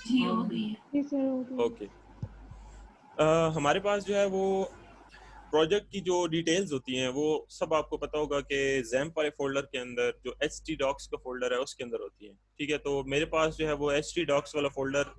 جی ہو گئی ہے. جی سر ہو گئی. اوکے. ہمارے پاس جو ہے وہ پروجیکٹ کی جو ڈیٹیلز ہوتی ہیں وہ سب آپ کو پتا ہوگا کہ زیمپ والے فولڈر کے اندر جو ایچ ٹی ڈاکس کا فولڈر ہے اس کے اندر ہوتی ہیں. ٹھیک ہے, تو میرے پاس جو ہے وہ ایچ ٹی ڈاکس والا فولڈر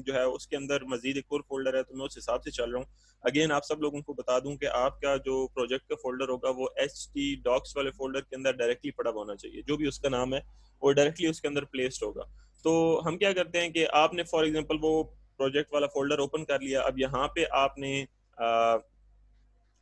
جو ہے اس کے اندر مزید ایک اور فولڈر ہے, تو میں اس حساب سے چل رہا ہوں. اگین آپ سب لوگوں کو بتا دوں کہ آپ کا جو پروجیکٹ کا فولڈر ہوگا وہ ایچ ٹی ڈاکس والے فولڈر کے اندر ڈائریکٹلی پڑا ہونا چاہیے. جو بھی اس کا نام ہے وہ ڈائریکٹلی اس کے اندر پلیسڈ ہوگا. تو ہم کیا کرتے ہیں کہ آپ نے فار ایگزامپل وہ پروجیکٹ والا فولڈر اوپن کر لیا. اب یہاں پہ آپ نے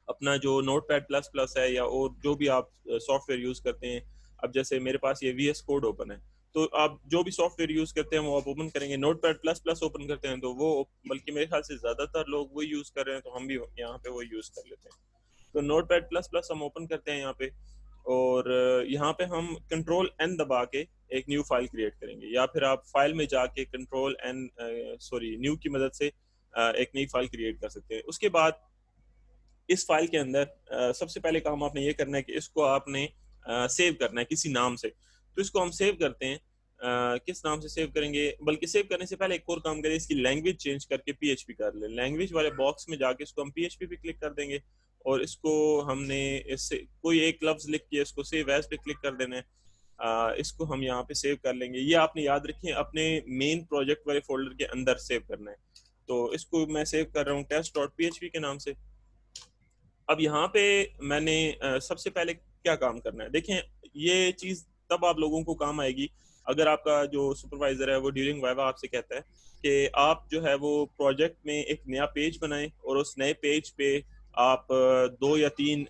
اپنا جو نوٹ پیڈ پلس پلس ہے یا اور جو بھی آپ سافٹ ویئر یوز کرتے ہیں, اب جیسے میرے پاس یہ وی ایس کوڈ اوپن ہے, تو آپ جو بھی سافٹ ویئر یوز کرتے ہیں وہ آپ اوپن کریں گے. Notepad plus plus open کرتے ہیں تو وہ, بلکہ میرے خیال سے زیادہ تر لوگ وہی یوز کر رہے ہیں, تو ہم بھی یہاں پہ وہی یوز کر لیتے ہیں. تو نوٹ پیڈ پلس پلس ہم اوپن کرتے ہیں یہاں پہ, اور یہاں پہ ہم کنٹرول این دبا کے ایک نیو فائل کریٹ کریں گے, یا پھر آپ فائل میں جا کے کنٹرول این نیو کی مدد سے ایک نئی فائل کریٹ کر سکتے ہیں. اس کے بعد اس فائل کے اندر سب سے پہلے کام آپ نے یہ کرنا ہے کہ اس کو آپ نے سیو کرنا ہے کسی نام سے. تو اس کو ہم سیو کرتے ہیں, کس نام سے سیو کریں گے, بلکہ سیو کرنے سے پہلے ایک اور کام کریں, اس کی لینگویج چینج کر کے پی ایچ پی کر لیں. لینگویج والے باکس میں جا کے اس کو ہم پی ایچ پی پہ کلک کر دیں گے, اور اس کو ہم نے اس سے کوئی ایک لفظ لکھ کے اس کو سیو ایز پہ کلک کر دینا ہے. اس کو ہم یہاں پہ سیو کر لیں گے. یہ آپ نے یاد رکھیں اپنے مین پروجیکٹ والے فولڈر کے اندر سیو کرنا ہے. تو اس کو میں سیو کر رہا ہوں test dot P H P کے نام سے. اب یہاں پہ میں نے سب سے پہلے کیا کام کرنا ہے, دیکھیں یہ چیز تب آپ لوگوں کو کام آئے گی اگر آپ کا جو سپروائزر ہے وہ ڈیورنگ وائوا آپ سے کہتا ہے کہ آپ جو ہے وہ پروجیکٹ میں ایک نیا پیج بنائیں, اور اس نئے پیج پہ آپ 2 یا 3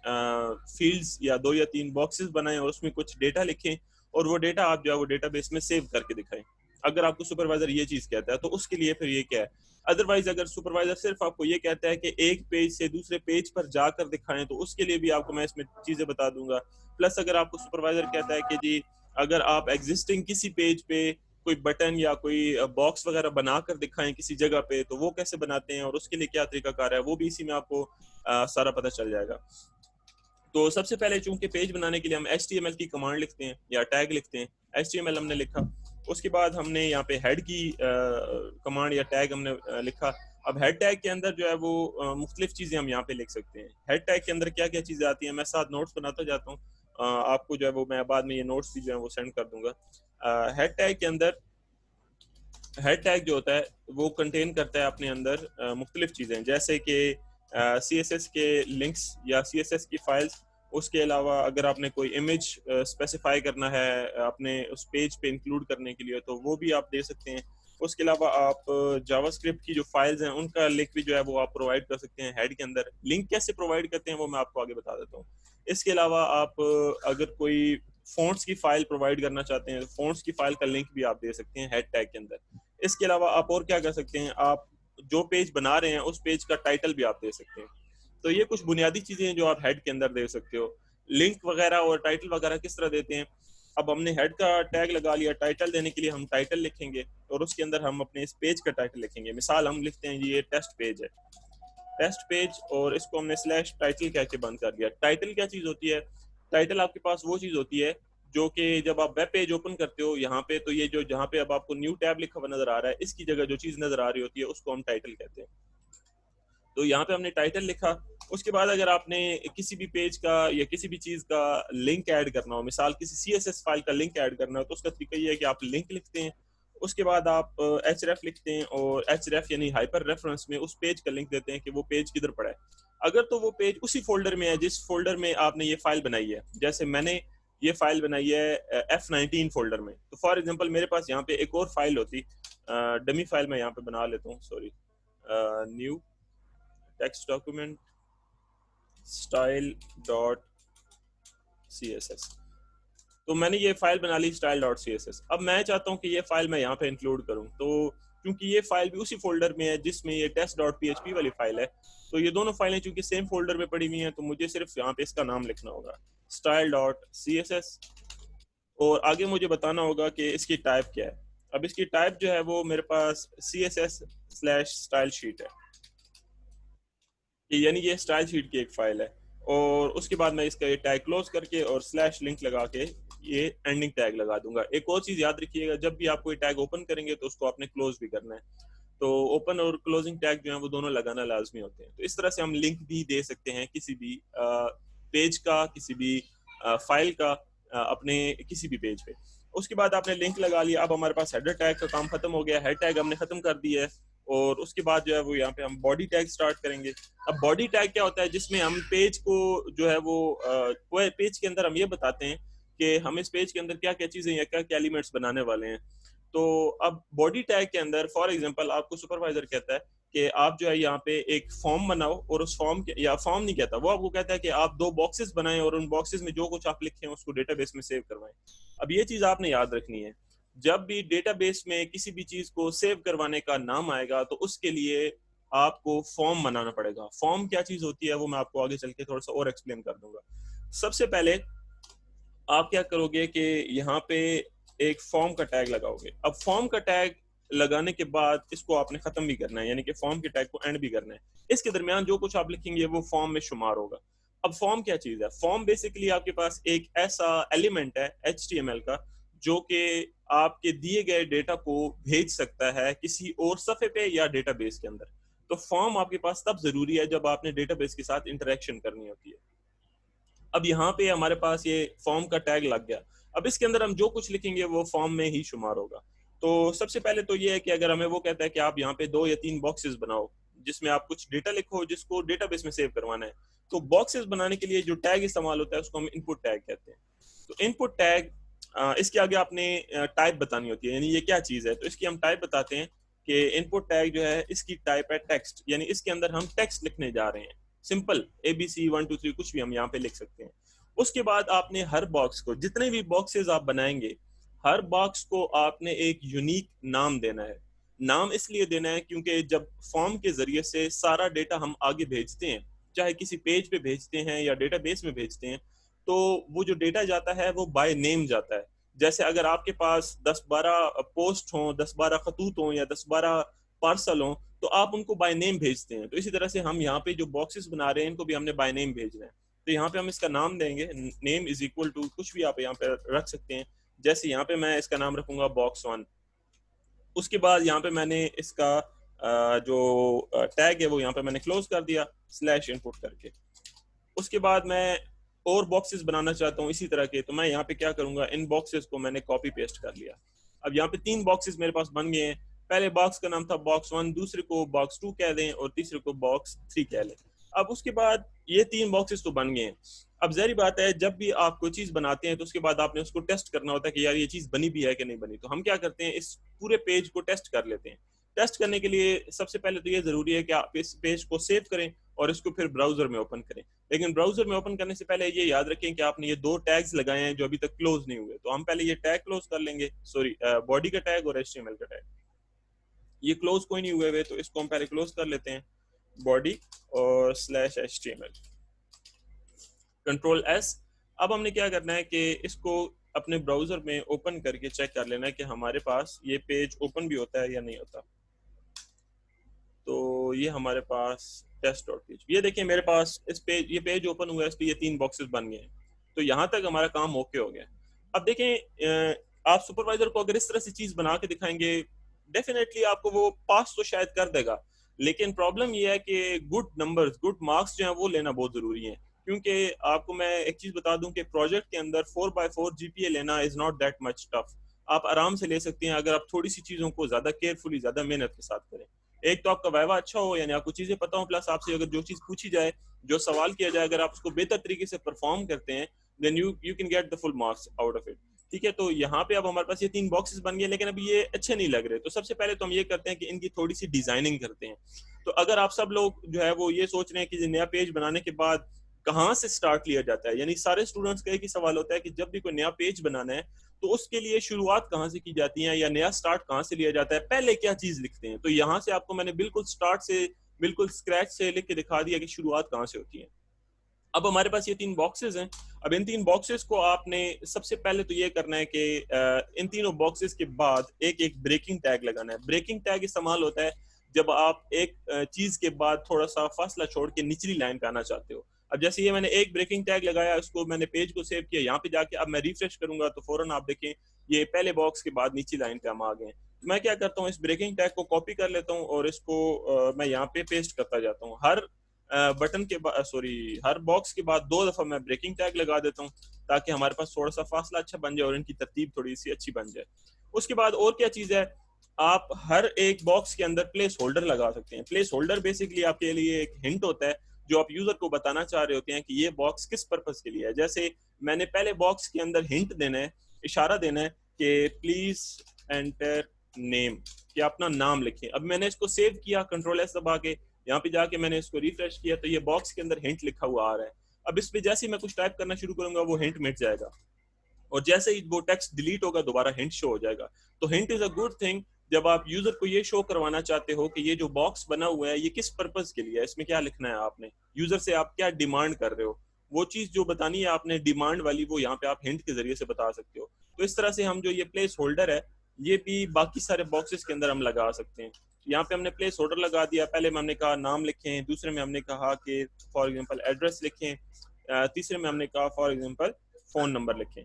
فیلڈز یا 2 یا 3 باکسز بنائیں, اور اس میں کچھ ڈیٹا لکھیں, اور وہ ڈیٹا آپ جو ہے وہ ڈیٹا بیس میں سیو کر کے دکھائیں. اگر آپ کو سپروائزر یہ چیز کہتا ہے تو اس کے لیے پھر یہ کیا ہے. ادروائز اگر سپروائزر صرف آپ کو یہ کہتا ہے کہ ایک پیج سے دوسرے پیج پر جا کر دکھائیں, تو اس کے لیے بھی آپ کو میں اس میں چیزیں بتا دوں گا. پلس اگر آپ کو سپروائزر کہتا ہے کہ جی اگر آپ ایگزسٹنگ کسی پیج پہ کوئی بٹن یا کوئی باکس وغیرہ بنا کر دکھائیں کسی جگہ پہ, تو وہ کیسے بناتے ہیں اور اس کے لیے کیا طریقہ کار ہے, وہ بھی اسی میں آپ کو سارا پتہ چل جائے گا. تو سب سے پہلے چونکہ پیج بنانے کے لیے ہم ایچ ٹی ایم ایل کی کمانڈ لکھتے ہیں یا ٹیگ لکھتے ہیں. ایچ ٹی ایم ایل ہم نے لکھا, اس کے بعد ہم نے یہاں پہ ہیڈ کی کمانڈ یا ٹیگ ہم نے لکھا. اب ہیڈ ٹیگ کے اندر جو ہے وہ مختلف چیزیں ہم یہاں پہ لکھ سکتے ہیں. ہیڈ ٹیگ کے اندر کیا کیا چیزیں آتی ہیں, میں ساتھ نوٹس بناتا جاتا ہوں, آپ کو جو ہے وہ میں بعد میں یہ نوٹس بھی جو ہے وہ سینڈ کر دوں گا. ہیڈ ٹیگ کے اندر ہیڈ ٹیگ جو ہوتا ہے وہ کنٹین کرتا ہے اپنے اندر مختلف چیزیں, جیسے کہ سی ایس ایس کے لنکس یا سی ایس ایس کی فائلز. اس کے علاوہ اگر آپ نے کوئی امیج اسپیسیفائی کرنا ہے اپنے اس پیج پہ انکلوڈ کرنے کے لیے, تو وہ بھی آپ دے سکتے ہیں. اس کے علاوہ آپ جاوا اسکرپٹ کی جو فائلز ہیں ان کا لنک بھی جو ہے وہ آپ پرووائڈ کر سکتے ہیں ہیڈ کے اندر. لنک کیسے پرووائڈ کرتے ہیں وہ میں آپ کو آگے بتا دیتا ہوں. اس کے علاوہ آپ اگر کوئی فونٹس کی فائل پرووائڈ کرنا چاہتے ہیں تو فونٹس کی فائل کا لنک بھی آپ دے سکتے ہیں ہیڈ ٹیگ کے اندر. اس کے علاوہ آپ اور کیا کر سکتے ہیں, آپ جو پیج بنا رہے ہیں اس پیج کا ٹائٹل بھی آپ دے سکتے ہیں. تو یہ کچھ بنیادی چیزیں ہیں جو آپ ہیڈ کے اندر دے سکتے ہو. لنک وغیرہ اور ٹائٹل وغیرہ کس طرح دیتے ہیں, اب ہم نے ہیڈ کا ٹیگ لگا لیا, ٹائٹل دینے کے لیے ہم ٹائٹل لکھیں گے, اور اس کے اندر ہم اپنے اس پیج کا ٹائٹل لکھیں گے. مثال ہم لکھتے ہیں یہ ٹیسٹ پیج ہے, ٹیسٹ پیج, اور اس کو ہم نے سلیش ٹائٹل کہہ کے بند کر دیا. ٹائٹل کیا چیز ہوتی ہے, ٹائٹل آپ کے پاس وہ چیز ہوتی ہے جو کہ جب آپ ویب پیج اوپن کرتے ہو یہاں پہ, تو یہ جو جہاں پہ اب آپ کو نیو ٹیب لکھا ہوا نظر آ رہا ہے اس کی جگہ جو چیز نظر آ رہی ہوتی ہے اس کو ہم ٹائٹل کہتے ہیں. تو یہاں پہ ہم نے ٹائٹل لکھا. اس کے بعد اگر آپ نے کسی بھی پیج کا یا کسی بھی چیز کا لنک ایڈ کرنا ہو, مثال کسی سی ایس ایس فائل کا لنک ایڈ کرنا ہو, تو اس کا طریقہ یہ ہے کہ آپ لنک لکھتے ہیں, اس کے بعد آپ ایچ ریف لکھتے ہیں, اور ایچ ریف یعنی ہائپر ریفرنس میں اس پیج کا لنک دیتے ہیں کہ وہ پیج کدھر پڑا ہے. اگر تو وہ پیج اسی فولڈر میں ہے جس فولڈر میں آپ نے یہ فائل بنائی ہے, جیسے میں نے یہ فائل بنائی ہے F19 فولڈر میں, تو فار ایگزامپل میرے پاس یہاں پہ ایک اور فائل ہوتی, ڈمی فائل میں یہاں پہ بنا لیتا ہوں, sorry, new text document style dot C S S. تو میں نے یہ فائل بنا لی style dot C S S. اب میں چاہتا ہوں کہ یہ فائل میں یہاں پہ انکلوڈ کروں, تو کیونکہ یہ فائل بھی اسی فولڈر میں ہے جس میں یہ test dot P H P والی فائل ہے, تو یہ دونوں فائلیں چونکہ سیم فولڈر میں پڑی ہوئی ہیں, تو مجھے صرف یہاں پہ اس کا نام لکھنا ہوگا style dot C S S, اور آگے مجھے بتانا ہوگا کہ اس کی ٹائپ کیا ہے. اب اس کی ٹائپ جو ہے وہ میرے پاس C S S slash style sheet ہے, یعنی یہ اسٹائل شیٹ کی ایک فائل ہے. اور اس کے بعد میں اس کا یہ ٹیگ کلوز کر کے اور سلیش لنک لگا کے یہ اینڈنگ ٹیگ لگا دوں گا. ایک اور چیز یاد رکھیے گا, جب بھی آپ کوئی ٹیگ اوپن کریں گے تو اس کو آپ نے کلوز بھی کرنا ہے, تو اوپن اور کلوزنگ ٹیگ جو ہیں وہ دونوں لگانا لازمی ہوتے ہیں. تو اس طرح سے ہم لنک بھی دے سکتے ہیں کسی بھی پیج کا, کسی بھی فائل کا, اپنے کسی بھی پیج پہ. اس کے بعد آپ نے لنک لگا لیا, اب ہمارے پاس ہیڈر ٹیگ کا کام ختم ہو گیا, ہیڈ ٹیگ ہم نے ختم کر دیا ہے, اور اس کے بعد جو ہے وہ یہاں پہ ہم باڈی ٹیگ سٹارٹ کریں گے. اب باڈی ٹیگ کیا ہوتا ہے, جس میں ہم پیج کو جو ہے وہ پیج کے اندر ہم یہ بتاتے ہیں کہ ہم اس پیج کے اندر کیا کیا چیزیں یا کیا کیا ایلیمنٹس بنانے والے ہیں. تو اب باڈی ٹیگ کے اندر فار ایگزامپل آپ کو سپروائزر کہتا ہے کہ آپ جو ہے یہاں پہ ایک فارم بناؤ, اور اس فارم کے, یا فارم نہیں کہتا, وہ آپ کو کہتا ہے کہ آپ 2 باکسز بنائیں اور ان باکسز میں جو کچھ آپ لکھیں اس کو ڈیٹا بیس میں سیو کروائیں. اب یہ چیز آپ نے یاد رکھنی ہے, جب بھی ڈیٹا بیس میں کسی بھی چیز کو سیو کروانے کا نام آئے گا تو اس کے لیے آپ کو فارم بنانا پڑے گا. فارم کیا چیز ہوتی ہے وہ میں آپ کو آگے چل کے تھوڑا سا اور ایکسپلین کر دوں گا. سب سے پہلے آپ کیا کرو گے کہ یہاں پہ ایک فارم کا ٹیگ لگاؤ گے. اب فارم کا ٹیگ لگانے کے بعد اس کو آپ نے ختم بھی کرنا ہے, یعنی کہ فارم کے ٹیگ کو اینڈ بھی کرنا ہے. اس کے درمیان جو کچھ آپ لکھیں گے وہ فارم میں شمار ہوگا. اب فارم کیا چیز ہے؟ فارم بیسیکلی آپ کے پاس ایک ایسا ایلیمنٹ ہے HTML کا جو کہ آپ کے دیے گئے ڈیٹا کو بھیج سکتا ہے کسی اور صفحے پہ یا ڈیٹا بیس کے اندر. تو فارم آپ کے پاس تب ضروری ہے جب آپ نے ڈیٹا بیس کے ساتھ انٹریکشن کرنی ہوتی ہے. اب یہاں پہ ہمارے پاس یہ فارم کا ٹیگ لگ گیا. اب اس کے اندر ہم جو کچھ لکھیں گے وہ فارم میں ہی شمار ہوگا. تو سب سے پہلے تو یہ ہے کہ اگر ہمیں وہ کہتا ہے کہ آپ یہاں پہ 2 یا 3 باکسز بناؤ جس میں آپ کچھ ڈیٹا لکھو جس کو ڈیٹا بیس میں سیو کروانا ہے, تو باکسز بنانے کے لیے جو ٹیگ استعمال ہوتا ہے اس کو ہم ان پٹ ٹیگ کہتے ہیں. تو ان پٹ ٹیگ اس کے آگے آپ نے ٹائپ بتانی ہوتی ہے, یعنی یہ کیا چیز ہے. تو اس کی ہم ٹائپ بتاتے ہیں کہ ان پٹ ٹیگ جو ہے اس کی ٹائپ ہے ٹیکسٹ, یعنی اس کے اندر ہم ٹیکسٹ لکھنے جا رہے ہیں. سمپل ABC 1 2 3 کچھ بھی ہم یہاں پہ لکھ سکتے ہیں. اس کے بعد آپ نے ہر باکس کو, جتنے بھی باکسز آپ بنائیں گے, ہر باکس کو آپ نے ایک یونیک نام دینا ہے. نام اس لیے دینا ہے کیونکہ جب فارم کے ذریعے سے سارا ڈیٹا ہم آگے بھیجتے ہیں, چاہے کسی پیج پہ بھیجتے ہیں یا ڈیٹا بیس میں بھیجتے ہیں, تو وہ جو ڈیٹا جاتا ہے وہ بائی نیم جاتا ہے. جیسے اگر آپ کے پاس 10-12 پوسٹ ہوں, 10-12 خطوط ہوں یا 10-12 پارسل ہوں, تو آپ ان کو بائی نیم بھیجتے ہیں. تو اسی طرح سے ہم یہاں پہ جو باکسز بنا رہے ہیں ان کو بھی ہم نے بائی نیم بھیجنا ہے. تو یہاں پہ ہم اس کا نام دیں گے, نیم از اکول ٹو کچھ بھی آپ یہاں پہ رکھ سکتے ہیں. جیسے یہاں پہ میں اس کا نام رکھوں گا باکس 1. اس کے بعد یہاں پہ میں نے اس کا جو ٹیگ ہے وہ یہاں پہ میں نے کلوز کر دیا سلیش ان پٹ کر کے. اس کے بعد میں اور باکسز بنانا چاہتا ہوں اسی طرح کے, تو میں یہاں پہ کیا کروں گا, ان باکسز کو میں نے کاپی پیسٹ کر لیا. اب یہاں پہ 3 باکسز میرے پاس بن گئے ہیں. پہلے باکس کا نام تھا باکس 1, دوسرے کو باکس 2 کہہ دیں اور تیسرے کو باکس 3 کہہ لیں. اب اس کے بعد یہ 3 باکسز تو بن گئے ہیں. اب ظاہری بات ہے جب بھی آپ کوئی چیز بناتے ہیں تو اس کے بعد آپ نے اس کو ٹیسٹ کرنا ہوتا ہے کہ یار یہ چیز بنی بھی ہے کہ نہیں بنی. تو ہم کیا کرتے ہیں, اس پورے پیج کو ٹیسٹ کر لیتے ہیں. ٹیسٹ کرنے کے لیے سب سے پہلے تو یہ ضروری ہے کہ آپ اس پیج کو سیو کریں اور اس کو پھر براؤزر میں اوپن کریں. لیکن براؤزر میں اوپن کرنے سے پہلے یہ یاد رکھیں کہ آپ نے یہ 2 ٹیگز لگائے ہیں جو ابھی تک کلوز نہیں ہوئے. تو ہم پہلے یہ ٹیگ کلوز کر لیں گے, باڈی کا ٹیگ اور HTML کا ٹیگ. یہ کلوز کوئی نہیں ہوئے تو اس کو ہم پہلے کلوز کر لیتے ہیں, باڈی اور /HTML, کنٹرول S. اب ہم نے کیا کرنا ہے کہ اس کو اپنے براؤزر میں اوپن کر کے چیک کر لینا ہے کہ ہمارے پاس یہ پیج اوپن بھی ہوتا ہے یا نہیں ہوتا. تو یہ ہمارے پاس ٹیسٹ.ph, یہ دیکھیں میرے پاس اس پیج, یہ پیج اوپن ہوا ہے, اس پہ یہ 3 باکسز بن گئے ہیں. تو یہاں تک ہمارا کام اوکے ہو گیا. اب دیکھیں آپ سپروائزر کو اگر اس طرح سے چیز بنا کے دکھائیں گے, ڈیفینیٹلی آپ کو وہ پاس تو شاید کر دے گا, لیکن پرابلم یہ ہے کہ گڈ نمبرز, گڈ مارکس جو ہیں وہ لینا بہت ضروری ہیں. کیونکہ آپ کو میں ایک چیز بتا دوں کہ پروجیکٹ کے اندر 4/4 GPA لینا is not that much tough. آپ آرام سے لے سکتے ہیں اگر آپ تھوڑی سی چیزوں کو زیادہ کیئرفلی, زیادہ محنت کے ساتھ کریں. ایک تو آپ کا وائوا اچھا ہو, یعنی آپ کو چیزیں پتہ ہوں, پلس آپ سے اگر جو چیز پوچھی جائے, جو سوال کیا جائے, اگر آپ اس کو بہتر طریقے سے پرفارم کرتے ہیں, then you can get the full marks out of it. ٹھیک ہے, تو یہاں پہ اب ہمارے پاس یہ 3 باکسز بن گئے, لیکن ابھی یہ اچھے نہیں لگ رہے. تو سب سے پہلے تو ہم یہ کرتے ہیں کہ ان کی تھوڑی سی ڈیزائننگ کرتے ہیں. تو اگر آپ سب لوگ جو ہے وہ یہ سوچ رہے ہیں کہ نیا پیج بنانے کے بعد کہاں سے سٹارٹ لیا جاتا ہے, یعنی سارے اسٹوڈنٹس کا ایک ہی سوال ہوتا ہے کہ جب بھی کوئی نیا پیج بنانا ہے تو اس کے لیے شروعات کہاں سے کی جاتی ہیں, یا نیا سٹارٹ کہاں سے لیا جاتا ہے, پہلے کیا چیز لکھتے ہیں. تو یہاں سے آپ کو میں نے بالکل سٹارٹ سے, بالکل اسکریچ سے لکھ کے دکھا دیا کہ شروعات کہاں سے ہوتی ہیں. اب ہمارے پاس یہ 3 باکسز ہیں. اب ان 3 باکسز کو آپ نے سب سے پہلے تو یہ کرنا ہے کہ ان تینوں باکسز کے بعد ایک بریکنگ ٹیگ لگانا ہے. بریکنگ ٹیگ استعمال ہوتا ہے جب آپ ایک چیز کے بعد تھوڑا سا فاصلہ چھوڑ کے نچلی لائن پہ آنا چاہتے ہو. اب جیسے یہ میں نے ایک بریکنگ ٹیگ لگایا, اس کو میں نے پیج کو سیو کیا, یہاں پہ جا کے اب میں ریفریش کروں گا تو فوراً آپ دیکھیں یہ پہلے باکس کے بعد نیچی لائن پہ ہم آ گئے. میں کیا کرتا ہوں, اس بریکنگ ٹیگ کو کاپی کر لیتا ہوں اور اس کو میں یہاں پہ پیسٹ کرتا جاتا ہوں. ہر بٹن کے بعد ہر باکس کے بعد 2 دفعہ میں بریکنگ ٹیگ لگا دیتا ہوں تاکہ ہمارے پاس تھوڑا سا فاصلہ اچھا بن جائے اور ان کی ترتیب تھوڑی سی اچھی بن جائے. اس کے بعد اور کیا چیز ہے, آپ ہر ایک باکس کے اندر پلیس ہولڈر لگا سکتے ہیں. پلیس ہولڈر بیسکلی آپ کے لیے ایک ہنٹ ہوتا ہے جو آپ یوزر کو بتانا چاہ رہے ہوتے ہیں کہ یہ باکس کس پرپز کے لیے ہے. جیسے میں نے پہلے باکس کے اندر ہنٹ دینا ہے, اشارہ دینا ہے کہ پلیز انٹر نیم, کہ اپنا نام لکھیں. اب میں نے اس کو سیو کیا کنٹرول ایس دبا کے, یہاں پہ جا کے میں نے اس کو ریفریش کیا تو یہ باکس کے اندر ہنٹ لکھا ہوا آ رہا ہے. اب اس پہ جیسے ہی میں کچھ ٹائپ کرنا شروع کروں گا وہ ہنٹ مٹ جائے گا, اور جیسے ہی وہ ٹیکسٹ ڈیلیٹ ہوگا دوبارہ ہنٹ شو ہو جائے گا. تو hint is a good thing جب آپ یوزر کو یہ شو کروانا چاہتے ہو کہ یہ جو باکس بنا ہوا ہے یہ کس پرپز کے لیے ہے, اس میں کیا لکھنا ہے, آپ نے یوزر سے آپ کیا ڈیمانڈ کر رہے ہو, وہ چیز جو بتانی ہے آپ نے ڈیمانڈ والی, وہ یہاں پہ آپ ہنٹ کے ذریعے سے بتا سکتے ہو. تو اس طرح سے ہم جو یہ پلیس ہولڈر ہے یہ بھی باقی سارے باکسز کے اندر ہم لگا سکتے ہیں. یہاں پہ ہم نے پلیس ہولڈر لگا دیا, پہلے میں ہم نے کہا نام لکھیں, دوسرے میں ہم نے کہا کہ فار ایگزامپل ایڈریس لکھیں, تیسرے میں ہم نے کہا فار ایگزامپل فون نمبر لکھیں.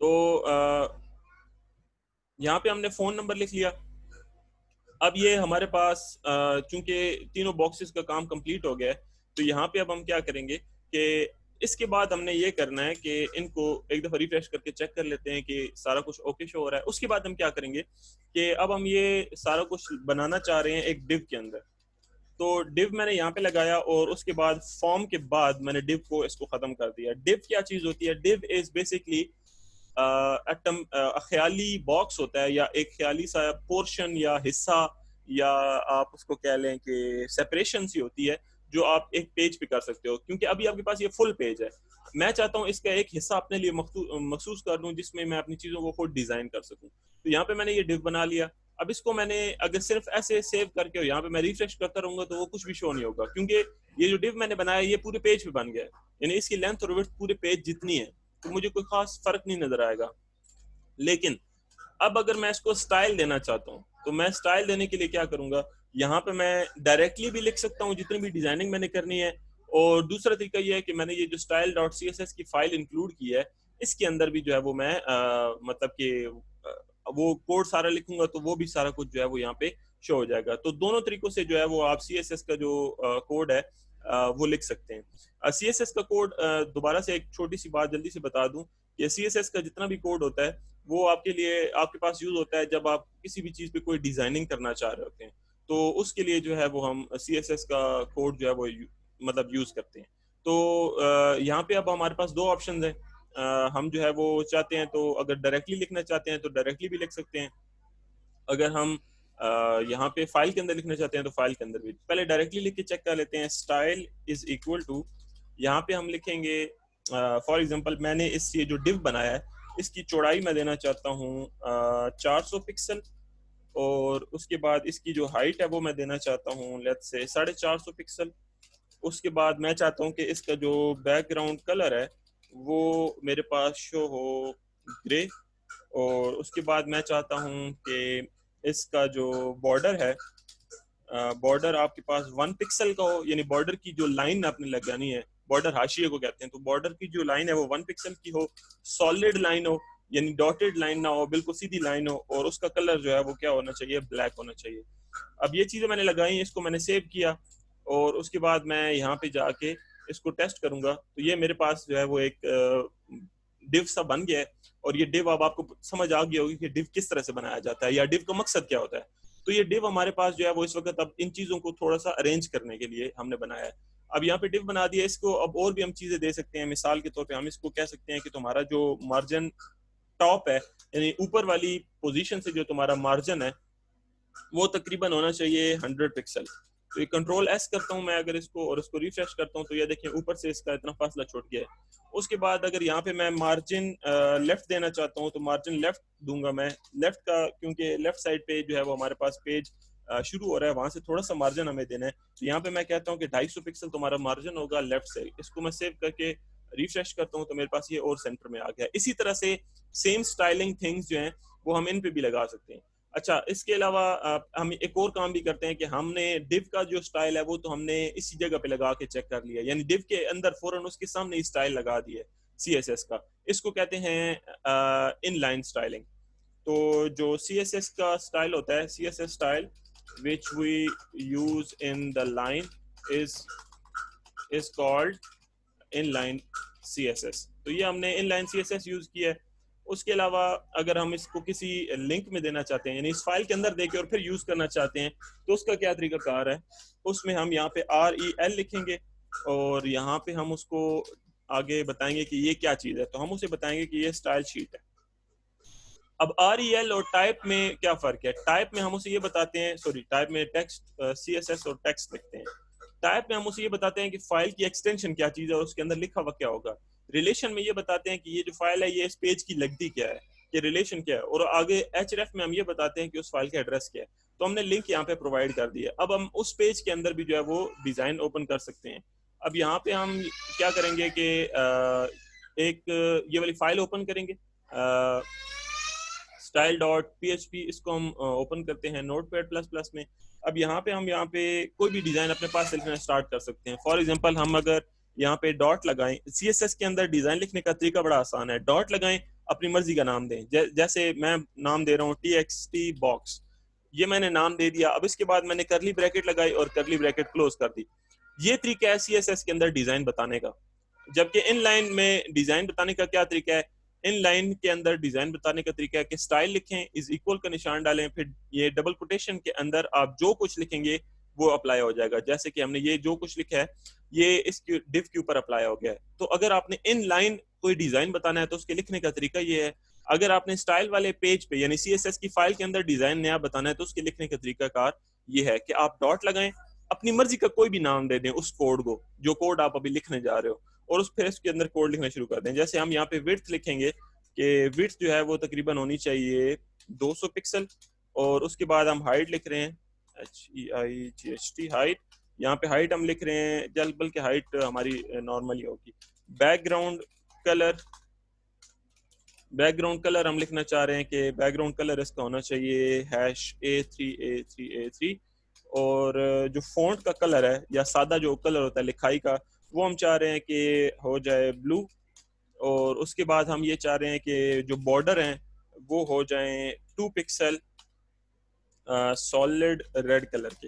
تو یہاں پہ ہم نے فون نمبر لکھ لیا. اب یہ ہمارے پاس چونکہ تینوں باکسز کا کام کمپلیٹ ہو گیا ہے تو یہاں پہ اب ہم کیا کریں گے کہ اس کے بعد ہم نے یہ کرنا ہے کہ ان کو ایک دفعہ ریفریش کر کے چیک کر لیتے ہیں کہ سارا کچھ اوکے شو ہو رہا ہے. اس کے بعد ہم کیا کریں گے کہ اب ہم یہ سارا کچھ بنانا چاہ رہے ہیں ایک ڈیو کے اندر. تو ڈیو میں نے یہاں پہ لگایا اور اس کے بعد فارم کے بعد میں نے ڈیو کو اس کو ختم کر دیا. ڈیو کیا چیز ہوتی ہے, ڈیو از بیسکلی خیالی باکس ہوتا ہے یا ایک خیالی سا پورشن یا حصہ یا آپ اس کو کہہ لیں کہ سیپریشن سی ہوتی ہے جو آپ ایک پیج پہ کر سکتے ہو. کیونکہ ابھی آپ کے پاس یہ فل پیج ہے, میں چاہتا ہوں اس کا ایک حصہ اپنے لیے مخصوص کر دوں جس میں اپنی چیزوں کو خود ڈیزائن کر سکوں. تو یہاں پہ میں نے یہ ڈیو بنا لیا. اب اس کو میں نے اگر صرف ایسے سیو کر کے یہاں پہ میں ریفریش کرتا رہوں گا تو وہ کچھ بھی شو نہیں ہوگا, کیونکہ یہ جو ڈیو میں نے بنایا یہ پورے پیج پہ بن گیا ہے, یعنی اس کی لینتھ اور وڈتھ پورے پیج جتنی ہے, تو مجھے کوئی خاص فرق نہیں نظر آئے گا. لیکن اب اگر میں اس کو سٹائل دینا چاہتا ہوں تو میں سٹائل دینے کے لیے کیا کروں گا, یہاں پہ میں ڈائریکٹلی بھی لکھ سکتا ہوں جتنی بھی ڈیزائننگ میں نے کرنی ہے, اور دوسرا طریقہ یہ ہے کہ میں نے یہ جو style.css کی فائل انکلوڈ کی ہے اس کے اندر بھی جو ہے وہ میں مطلب کہ وہ کوڈ سارا لکھوں گا تو وہ بھی سارا کچھ جو ہے وہ یہاں پہ شو ہو جائے گا. تو دونوں طریقوں سے جو ہے وہ آپ سی ایس ایس کا جو کوڈ ہے وہ لکھ سکتے ہیں. سی ایس ایس کا کوڈ دوبارہ سے ایک چھوٹی سی بات جلدی سے بتا دوں کہ سی ایس ایس کا جتنا بھی کوڈ ہوتا ہے وہ آپ کے لیے آپ کے پاس یوز ہوتا ہے جب آپ کسی بھی چیز پہ کوئی ڈیزائننگ کرنا چاہ رہے ہوتے ہیں, تو اس کے لیے جو ہے وہ ہم سی ایس ایس کا کوڈ جو ہے وہ مطلب یوز کرتے ہیں. تو یہاں پہ اب ہمارے پاس 2 آپشنز ہیں, ہم جو ہے وہ چاہتے ہیں تو اگر ڈائریکٹلی لکھنا چاہتے ہیں تو ڈائریکٹلی بھی لکھ سکتے ہیں, اگر ہم یہاں پہ فائل کے اندر لکھنا چاہتے ہیں تو فائل کے اندر بھی. پہلے ڈائریکٹلی لکھ کے چیک کر لیتے ہیں. اسٹائل از اکول ٹو, یہاں پہ ہم لکھیں گے فار ایگزامپل میں نے اس یہ جو ڈیو بنایا ہے اس کی چوڑائی میں دینا چاہتا ہوں 400 پکسل, اور اس کے بعد اس کی جو ہائٹ ہے وہ میں دینا چاہتا ہوں لیٹس سے 450 پکسل. اس کے بعد میں چاہتا ہوں کہ اس کا جو بیک گراؤنڈ کلر ہے وہ میرے پاس شو ہو گرے, اور اس کے بعد میں چاہتا ہوں کہ اس کا جو بارڈر ہے بارڈر آپ کے پاس 1 پکسل کا ہو, یعنی بارڈر کی جو لائن آپ نے لگانی ہے, بارڈر حاشیے کو کہتے ہیں, تو بارڈر کی جو لائن ہے وہ 1 پکسل کی ہو, سالڈ لائن ہو یعنی ڈاٹڈ لائن نہ ہو, بالکل سیدھی لائن ہو, اور اس کا کلر جو ہے وہ کیا ہونا چاہیے, بلیک ہونا چاہیے. اب یہ چیزیں میں نے لگائی, اس کو میں نے سیو کیا, اور اس کے بعد میں یہاں پہ جا کے اس کو ٹیسٹ کروں گا تو یہ میرے پاس جو ہے وہ ایک ڈیو سا بن گیا ہے. اور یہ ڈیو اب آپ کو سمجھ آ گیا ہوگی کہ ڈیو کس طرح سے بنایا جاتا ہے یا ڈیو کا مقصد کیا ہوتا ہے. تو یہ ڈیو ہمارے پاس جو ہے وہ اس وقت اب ان چیزوں کو تھوڑا سا ارینج کرنے کے لیے ہم نے بنایا ہے. اب یہاں پہ ڈیو بنا دیا, اس کو اب اور بھی ہم چیزیں دے سکتے ہیں. مثال کے طور پہ ہم اس کو کہہ سکتے ہیں کہ تمہارا جو مارجن ٹاپ ہے یعنی اوپر والی پوزیشن سے جو تمہارا مارجن ہے وہ تقریباً ہونا چاہیے 100 پکسل. تو یہ کنٹرول ایس کرتا ہوں میں اگر اس کو, اور اس کو ریفریش کرتا ہوں تو یہ دیکھیں اوپر سے اس کا اتنا فاصلہ چھوٹ گیا ہے. اس کے بعد اگر یہاں پہ میں مارجن لیفٹ دینا چاہتا ہوں تو مارجن لیفٹ دوں گا میں. لیفٹ کا کیونکہ لیفٹ سائڈ پہ جو ہے وہ ہمارے پاس پیج شروع ہو رہا ہے, وہاں سے تھوڑا سا مارجن ہمیں دینا ہے. تو یہاں پہ میں کہتا ہوں کہ 250 پکسل تمہارا مارجن ہوگا لیفٹ سے. اس کو میں سیو کر کے ریفریش کرتا ہوں تو میرے پاس یہ اور سینٹر میں آ گیا. اسی طرح سے سیم سٹائلنگ تھنگز جو ہیں وہ ہم ان پہ بھی لگا سکتے ہیں. اچھا اس کے علاوہ ہم ایک اور کام بھی کرتے ہیں کہ ہم نے ڈیو کا جو سٹائل ہے وہ تو ہم نے اسی جگہ پہ لگا کے چیک کر لیا, یعنی ڈیو کے اندر فوراً اس کے سامنے ہی سٹائل لگا دیا سی ایس ایس کا. اس کو کہتے ہیں ان لائن سٹائلنگ. تو جو سی ایس ایس کا سٹائل ہوتا ہے, C S S style which we use in the line is called inline CSS. تو یہ ہم نے inline C S S use کیا ہے. اس کے علاوہ اگر ہم اس کو کسی لنک میں دینا چاہتے ہیں, یعنی اس فائل کے اندر دے کے اور پھر یوز کرنا چاہتے ہیں, تو اس کا کیا طریقہ کار ہے, اس میں ہم یہاں پہ REL لکھیں گے اور یہاں پہ ہم اس کو آگے بتائیں گے کہ یہ کیا چیز ہے. تو ہم اسے بتائیں گے کہ یہ اسٹائل شیٹ ہے. اب REL اور ٹائپ میں کیا فرق ہے؟ ٹائپ میں ہم اسے یہ بتاتے ہیں, ٹائپ میں ٹیکسٹ CSS اور ٹیکسٹ لکھتے ہیں. ٹائپ میں ہم اسے یہ بتاتے ہیں کہ فائل کی ایکسٹینشن کیا چیز ہے اور اس کے اندر لکھا ہوا کیا ہوگا. ریلیشن میں یہ بتاتے ہیں کہ یہ جو فائل ہے یہ اس پیج کی لگتی کیا ہے, یہ ریلیشن کیا ہے. اور آگے href میں ہم یہ بتاتے ہیں کہ اس فائل کا ایڈریس کیا ہے. تو ہم نے لنک یہاں پہ پرووائڈ کر دیا. اب ہم اس پیج کے اندر بھی جو ہے وہ ڈیزائن اوپن کر سکتے ہیں. اب یہاں پہ ہم کیا کریں گے کہ ایک یہ والی فائل اوپن کریں گے, style.php. اس کو ہم اوپن کرتے ہیں نوٹ پیڈ پلس پلس میں. اب یہاں پہ کوئی بھی ڈیزائن اپنے پاس لکھنا اسٹارٹ کر سکتے ہیں. فار ایگزامپل ہم اگر یہاں پہ ڈاٹ لگائیں, سی ایس ایس کے اندر ڈیزائن لکھنے کا طریقہ بڑا آسان ہے. ڈاٹ لگائیں, اپنی مرضی کا نام دیں, جیسے میں نام دے رہا ہوں TXT باکس, یہ میں نے نام دے دیا. اب اس کے بعد میں نے کرلی بریکٹ لگائی اور کرلی بریکٹ کلوز کر دی. یہ طریقہ ہے سی ایس ایس کے اندر ڈیزائن بتانے کا. جبکہ ان لائن میں ڈیزائن بتانے کا کیا طریقہ ہے؟ ان لائن کے اندر ڈیزائن بتانے کا طریقہ ہے کہ سٹائل لکھیں, از ایکول کا نشان ڈالیں, پھر یہ ڈبل کوٹیشن کے اندر آپ جو کچھ لکھیں گے وہ اپلائی ہو جائے گا. جیسے کہ ہم نے یہ جو کچھ لکھا ہے یہ اس کے ڈیو کے اوپر اپلائی ہو گیا ہے. تو اگر آپ نے ان لائن کوئی ڈیزائن بتانا ہے تو اس کے لکھنے کا طریقہ یہ ہے. اگر آپ نے سٹائل والے پیج پہ یعنی سی ایس ایس کی فائل کے اندر ڈیزائن نیا بتانا ہے تو اس کے لکھنے کا طریقہ کار یہ ہے کہ آپ ڈاٹ لگائیں, اپنی مرضی کا کوئی بھی نام دے دیں اس کوڈ کو, جو کوڈ آپ ابھی لکھنے جا رہے ہو, اور پھر اس کے اندر کوڈ لکھنا شروع کر دیں. جیسے ہم یہاں پہ وڈتھ لکھیں گے کہ وڈتھ جو ہے وہ تقریباً ہونی چاہیے 200 پکسل, اور اس کے بعد ہم ہائٹ لکھ رہے ہیں HEIGHT ہائٹ. یہاں پہ ہائٹ ہم لکھ رہے ہیں بلکہ ہائٹ ہماری نارمل ہی ہوگی. بیک گراؤنڈ کلر ہم لکھنا چاہ رہے ہیں کہ بیک گراؤنڈ کلر اس کا ہونا چاہیے #A3A3A3. اور جو فونٹ کا کلر ہے یا سادہ جو کلر ہوتا ہے لکھائی کا, وہ ہم چاہ رہے ہیں کہ ہو جائے بلو. اور اس کے بعد ہم یہ چاہ رہے ہیں کہ جو بارڈر ہیں وہ ہو جائیں 2 پکسل سالڈ ریڈ کلر کے.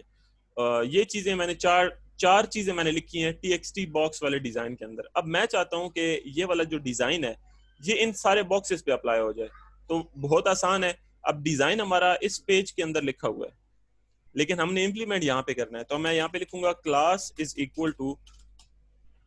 یہ چیزیں میں نے چار چیزیں میں نے لکھی ہیں TXT باکس والے ڈیزائن کے اندر. اب میں چاہتا ہوں کہ یہ والا جو ڈیزائن ہے یہ ان سارے باکسز پہ اپلائی ہو جائے. تو بہت آسان ہے. اب ڈیزائن ہمارا اس پیج کے اندر لکھا ہوا ہے لیکن ہم نے امپلیمنٹ یہاں پہ کرنا ہے. تو میں یہاں پہ لکھوں گا کلاس از اکول ٹو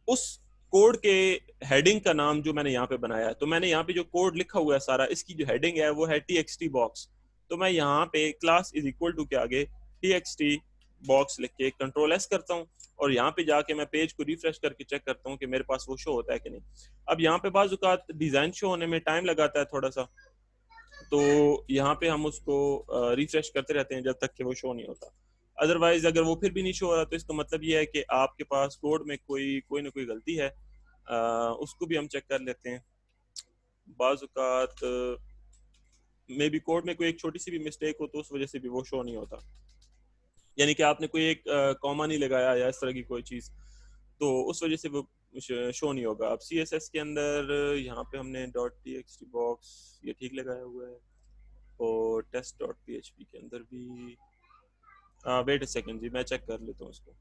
اس کوڈ کے ہیڈنگ کا نام جو میں نے یہاں پہ بنایا ہے. تو میں نے یہاں پہ جو کوڈ لکھا ہوا ہے سارا, اس کی جو ہیڈنگ ہے وہ ہے TXT باکس. تو میں یہاں پہ کلاس از اکول ٹو کے آگے TXT باکس لکھ کے کنٹرول ایس کرتا ہوں, اور یہاں پہ جا کے میں پیج کو ریفریش کر کے چیک کرتا ہوں کہ میرے پاس وہ شو ہوتا ہے کہ نہیں. اب یہاں پہ بعض اوقات ڈیزائن شو ہونے میں ٹائم لگاتا ہے تھوڑا سا, تو یہاں پہ ہم اس کو ریفریش کرتے رہتے ہیں جب تک کہ وہ شو نہیں ہوتا. ادروائز اگر وہ پھر بھی نہیں شو ہو رہا تو اس کا مطلب یہ ہے کہ آپ کے پاس کوڈ میں کوئی نہ کوئی غلطی ہے. اس کو بھی ہم چیک کر لیتے ہیں. بعض اوقات میں بھی کوڈ میں کوئی ایک چھوٹی سی بھی مسٹیک ہو تو اس وجہ سے بھی وہ شو نہیں ہوتا, یعنی کہ آپ نے کوئی ایک کاما نہیں لگایا یا اس طرح کی کوئی چیز, تو اس وجہ سے وہ شو نہیں ہوگا. اب سی ایس ایس کے اندر یہاں پہ ہم نے .txt باکس یہ ٹھیک لگایا ہوا ہے, اور test.php کے اندر بھی ویٹ اے سیکنڈ جی میں چیک کر لیتا ہوں اس کو.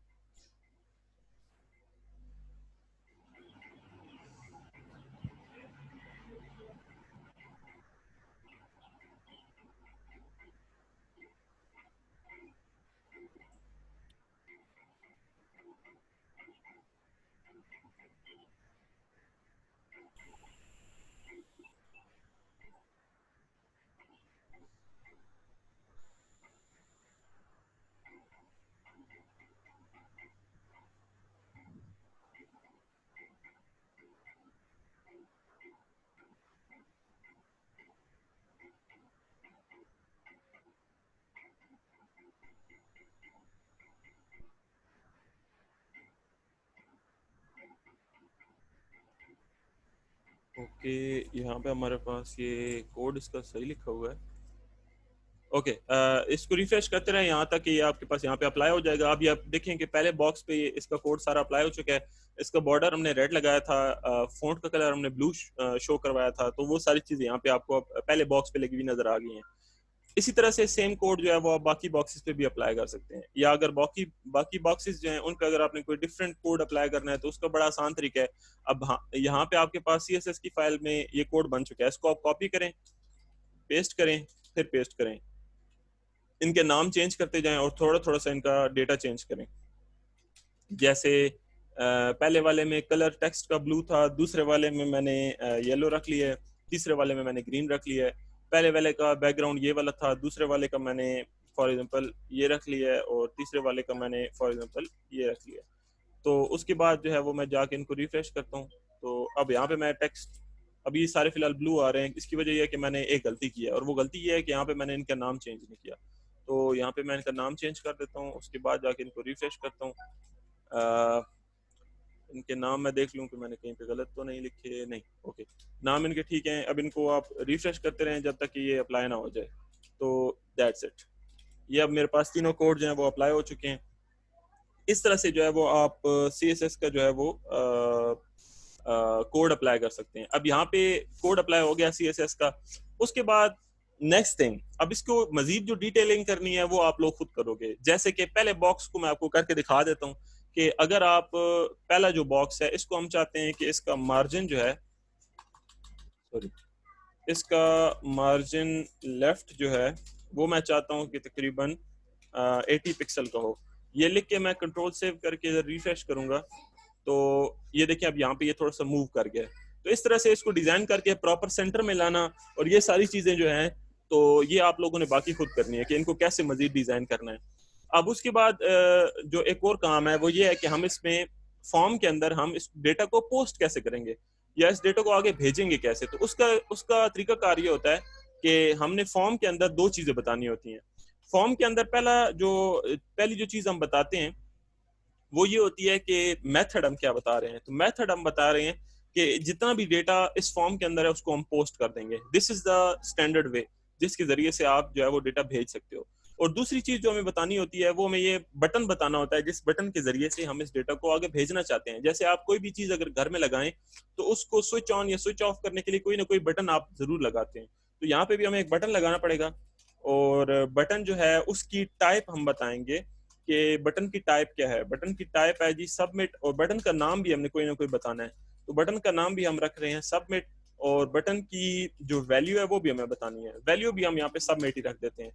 اوکے, یہاں پہ ہمارے پاس یہ کوڈ اس کا صحیح لکھا ہوا ہے. اوکے اس کو ریفریش کرتے رہیں یہاں تک کہ یہ آپ کے پاس یہاں پہ اپلائی ہو جائے گا. اب یہ آپ دیکھیں کہ پہلے باکس پہ اس کا کوڈ سارا اپلائی ہو چکا ہے. اس کا بارڈر ہم نے ریڈ لگایا تھا, فونٹ کا کلر ہم نے بلو شو کروایا تھا, تو وہ ساری چیزیں یہاں پہ آپ کو پہلے باکس پہ لگی ہوئی نظر آ گئی ہیں. اسی طرح سے سیم کوڈ جو ہے وہ آپ باقی باکسز پہ بھی اپلائی کر سکتے ہیں, یا اگر باقی باکسز جو ہیں ان پہ اگر آپ نے کوئی ڈفرینٹ کوڈ اپلائی کرنا ہے تو اس کا بڑا آسان طریقہ ہے. اب یہاں پہ آپ کے پاس سی ایس ایس کی فائل میں یہ کوڈ بن چکا ہے, اس کو آپ کاپی کریں, پیسٹ کریں, پھر پیسٹ کریں, ان کے نام چینج کرتے جائیں اور تھوڑا تھوڑا سا ان کا ڈیٹا چینج کریں. جیسے پہلے والے میں کلر ٹیکسٹ کا بلو تھا, دوسرے والے میں نے یلو رکھ لیا ہے, تیسرے والے میں نے گرین رکھ لیا ہے. پہلے والے کا بیک گراؤنڈ یہ والا تھا, دوسرے والے کا میں نے فار ایگزامپل یہ رکھ لیا ہے, اور تیسرے والے کا میں نے فار ایگزامپل یہ رکھ لیا ہے. تو اس کے بعد جو ہے وہ میں جا کے ان کو ریفریش کرتا ہوں. تو اب یہاں پہ میں ٹیکسٹ, اب یہ سارے فی الحال بلو آ رہے ہیں. اس کی وجہ یہ ہے کہ میں نے ایک غلطی کی ہے, اور وہ غلطی یہ ہے کہ یہاں پہ میں نے ان کا نام چینج نہیں کیا. تو یہاں پہ میں ان کا نام چینج کر دیتا ہوں, اس کے بعد جا کے ان کو ریفریش کرتا ہوں. ان کے نام میں دیکھ لوں کہ میں نے کہیں پہ غلط تو نہیں لکھے, نہیں, اوکے, نام ان کے ٹھیک ہیں. اب ان کو آپ ریفریش کرتے رہیں جب تک کہ یہ اپلائی نہ ہو جائے. تو دیٹس اٹ, یہ اب میرے پاس تینوں کوڈ جو ہیں وہ اپلائی ہو چکے ہیں. اس طرح سے جو ہے وہ آپ سی ایس ایس کا جو ہے وہ کوڈ اپلائی کر سکتے ہیں. اب یہاں پہ کوڈ اپلائی ہو گیا سی ایس ایس کا. اس کے بعد نیکسٹ تھنگ, اب اس کو مزید جو ڈیٹیلنگ کرنی ہے وہ آپ لوگ خود کرو گے. جیسے کہ پہلے باکس کو میں آپ کو کر کے دکھا دیتا ہوں کہ اگر آپ پہلا جو باکس ہے اس کو ہم چاہتے ہیں کہ اس کا مارجن جو ہے, سوری, اس کا مارجن لیفٹ جو ہے وہ میں چاہتا ہوں کہ تقریباً 80 پکسل کا ہو. یہ لکھ کے میں کنٹرول سیو کر کے ریفریش کروں گا تو یہ دیکھیں اب یہاں پہ یہ تھوڑا سا موو کر گیا. تو اس طرح سے اس کو ڈیزائن کر کے پراپر سینٹر میں لانا, اور یہ ساری چیزیں جو ہیں تو یہ آپ لوگوں نے باقی خود کرنی ہے کہ ان کو کیسے مزید ڈیزائن کرنا ہے. اب اس کے بعد جو ایک اور کام ہے وہ یہ ہے کہ ہم اس میں فارم کے اندر ہم اس ڈیٹا کو پوسٹ کیسے کریں گے, یا اس ڈیٹا کو آگے بھیجیں گے کیسے. تو اس کا طریقہ کار یہ ہوتا ہے کہ ہم نے فارم کے اندر دو چیزیں بتانی ہوتی ہیں. فارم کے اندر پہلی جو چیز ہم بتاتے ہیں وہ یہ ہوتی ہے کہ میتھڈ ہم کیا بتا رہے ہیں. تو میتھڈ ہم بتا رہے ہیں کہ جتنا بھی ڈیٹا اس فارم کے اندر ہے اس کو ہم پوسٹ کر دیں گے. دس از دا اسٹینڈرڈ وے جس کے ذریعے سے آپ جو ہے وہ ڈیٹا بھیج سکتے ہو. اور دوسری چیز جو ہمیں بتانی ہوتی ہے وہ ہمیں یہ بٹن بتانا ہوتا ہے جس بٹن کے ذریعے سے ہم اس ڈیٹا کو آگے بھیجنا چاہتے ہیں. جیسے آپ کوئی بھی چیز اگر گھر میں لگائیں تو اس کو سوئچ آن یا سوئچ آف کرنے کے لیے کوئی نہ کوئی بٹن آپ ضرور لگاتے ہیں. تو یہاں پہ بھی ہمیں ایک بٹن لگانا پڑے گا, اور بٹن جو ہے اس کی ٹائپ ہم بتائیں گے کہ بٹن کی ٹائپ کیا ہے. بٹن کی ٹائپ ہے جی سبمٹ, اور بٹن کا نام بھی ہم نے کوئی نہ کوئی بتانا ہے. تو بٹن کا نام بھی ہم رکھ رہے ہیں سبمٹ, اور بٹن کی جو ویلیو ہے وہ بھی ہمیں بتانی ہے. ویلیو بھی ہم یہاں پہ سبمٹ ہی رکھ دیتے ہیں.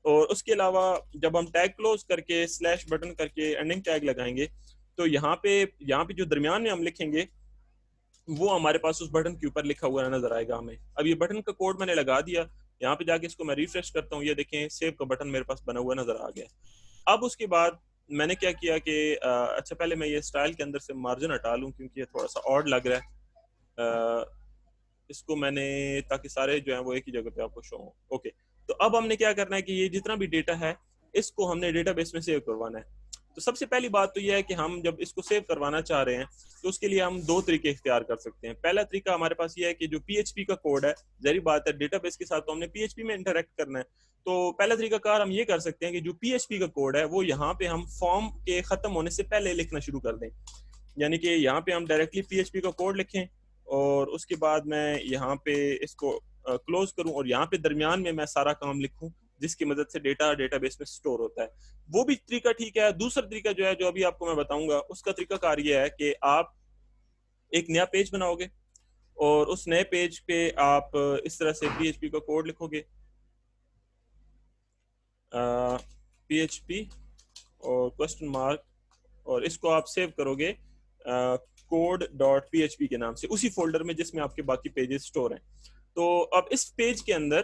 اور اس کے علاوہ جب ہم ٹیگ کلوز کر کے سلیش بٹن کر کے اینڈنگ ٹیگ لگائیں گے تو یہاں پہ جو درمیان میں ہم لکھیں گے وہ ہمارے پاس اس بٹن کے اوپر لکھا ہوا نظر آئے گا ہمیں. اب یہ بٹن کا کوڈ میں نے لگا دیا, یہاں پہ جا کے اس کو میں ریفریش کرتا ہوں, یہ دیکھیں سیو کا بٹن میرے پاس بنا ہوا نظر آ گیا. اب اس کے بعد میں نے کیا کیا کہ اچھا پہلے میں یہ اسٹائل کے اندر سے مارجن ہٹا لوں کیونکہ یہ تھوڑا سا آڈ لگ رہا ہے. اس کو میں نے تاکہ سارے جو ہیں وہ ایک ہی جگہ پہ آپ کو شو ہوں. اوکے, تو اب ہم نے کیا کرنا ہے کہ یہ جتنا بھی ڈیٹا ہے اس کو ہم نے ڈیٹا بیس میں سیو کروانا ہے. تو سب سے پہلی بات تو یہ ہے کہ ہم جب اس کو سیو کروانا چاہ رہے ہیں تو اس کے لیے ہم دو طریقے اختیار کر سکتے ہیں. پہلا طریقہ ہمارے پاس یہ ہے کہ جو پی ایچ پی کا کوڈ ہے, ظاہر بات ہے ڈیٹا بیس کے ساتھ تو ہم نے پی ایچ پی میں انٹریکٹ کرنا ہے. تو پہلا طریقہ کار ہم یہ کر سکتے ہیں کہ جو پی ایچ پی کا کوڈ ہے وہ یہاں پہ ہم فارم کے ختم ہونے سے پہلے لکھنا شروع کر دیں. یعنی کہ یہاں پہ ہم ڈائریکٹلی پی ایچ پی کا کوڈ لکھیں, اور اس کے بعد میں یہاں پہ اس کو کلوز کروں, اور یہاں پہ درمیان میں سارا کام لکھوں جس کی مدد سے ڈیٹا بیس میں سٹور ہوتا ہے. وہ بھی طریقہ ٹھیک ہے. دوسرا طریقہ جو ہے جو ابھی آپ کو میں بتاؤں گا اس کا طریقہ کار یہ ہے کہ آپ ایک نیا پیج بناؤ گے, اور اس نئے پیج پہ آپ اس طرح سے پی ایچ پی کا کوڈ لکھو گے, پی ایچ پی اور کوسچن مارک, اور اس کو آپ سیو کرو گے code dot P H P کے نام سے اسی فولڈر میں جس میں آپ کے باقی پیجز سٹور ہیں. تو اب اس پیج کے اندر